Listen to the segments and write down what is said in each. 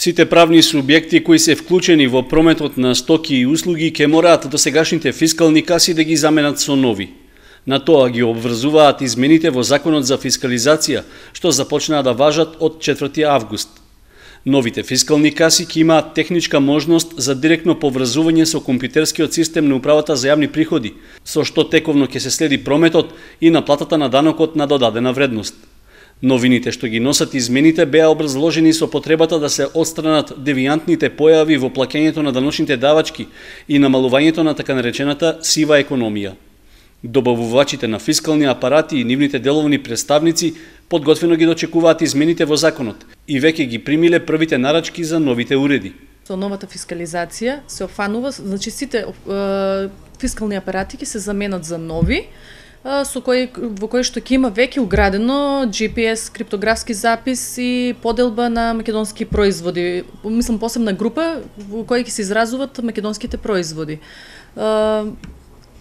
Сите правни субјекти кои се вклучени во прометот на стоки и услуги ќе мораат досегашните фискални каси да ги заменат со нови. На тоа ги обврзуваат измените во Законот за фискализација, што започнаа да важат од 4 август. Новите фискални каси ќе имаат техничка можност за директно поврзување со компјутерскиот систем на Управата за јавни приходи, со што тековно ќе се следи прометот и наплатата на данокот на додадена вредност. Новините што ги носат измените беа образложени со потребата да се отстранат девијантните појави во плаќањето на даночните давачки и намалувањето на така наречената сива економија. Добавувачите на фискални апарати и нивните деловни представници подготвено ги дочекуваат измените во законот и веќе ги примиле првите нарачки за новите уреди. Со новата фискализација се офанува, значи сите фискални апарати ќе се заменат за нови, во кои што ќе има веќе уградено GPS, криптографски запис и поделба на македонски производи. Мислам посебна група во кои ќе се изразуват македонските производи.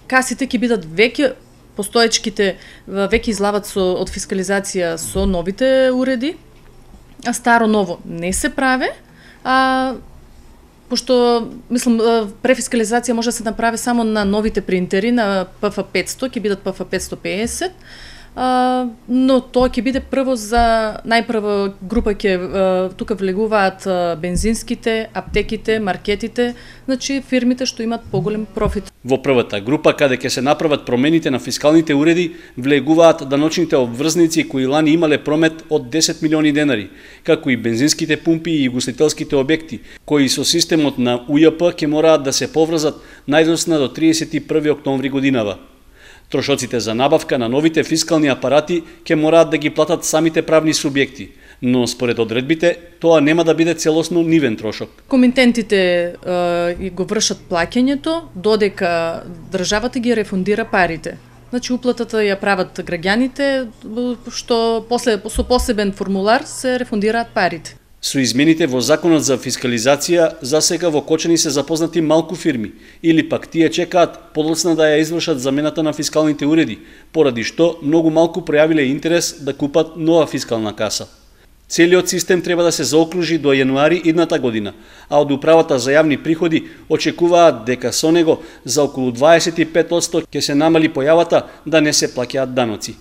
Касите ќе бидат веќе постоечките веќе излават од фискализација со новите уреди, а старо ново не се праве, пошто, мислам, префискализација може да се направи само на новите принтери, на PF500, ќе бидат PF550, но тоа ќе биде прво за најпрва група тука влегуваат бензинските, аптеките, маркетите, значи фирмите што имат поголем профит. Во првата група, каде ќе се направат промените на фискалните уреди, влегуваат даночните обврзници кои лани имале промет од 10 милиони денари, како и бензинските пумпи и угостителските објекти, кои со системот на УЈП ќе мораат да се поврзат најдосна до 31 октомври годинава. Трошоците за набавка на новите фискални апарати ќе мораат да ги платат самите правни субјекти, но според одредбите тоа нема да биде целосно нивен трошок. Комитентите го вршат плаќањето додека државата ги рефундира парите. Значи уплатата ја прават граѓаните, што после со посебен формулар се рефундираат парите. Со измените во Законот за фискализација, засега во Кочани се запознати малку фирми, или пак тие чекаат подоцна да ја извршат замената на фискалните уреди, поради што многу малку пројавиле интерес да купат нова фискална каса. Целиот систем треба да се заокружи до јануари идната година, а од Управата за јавни приходи очекуваат дека со него за околу 25% ќе се намали појавата да не се плаќаат даноци.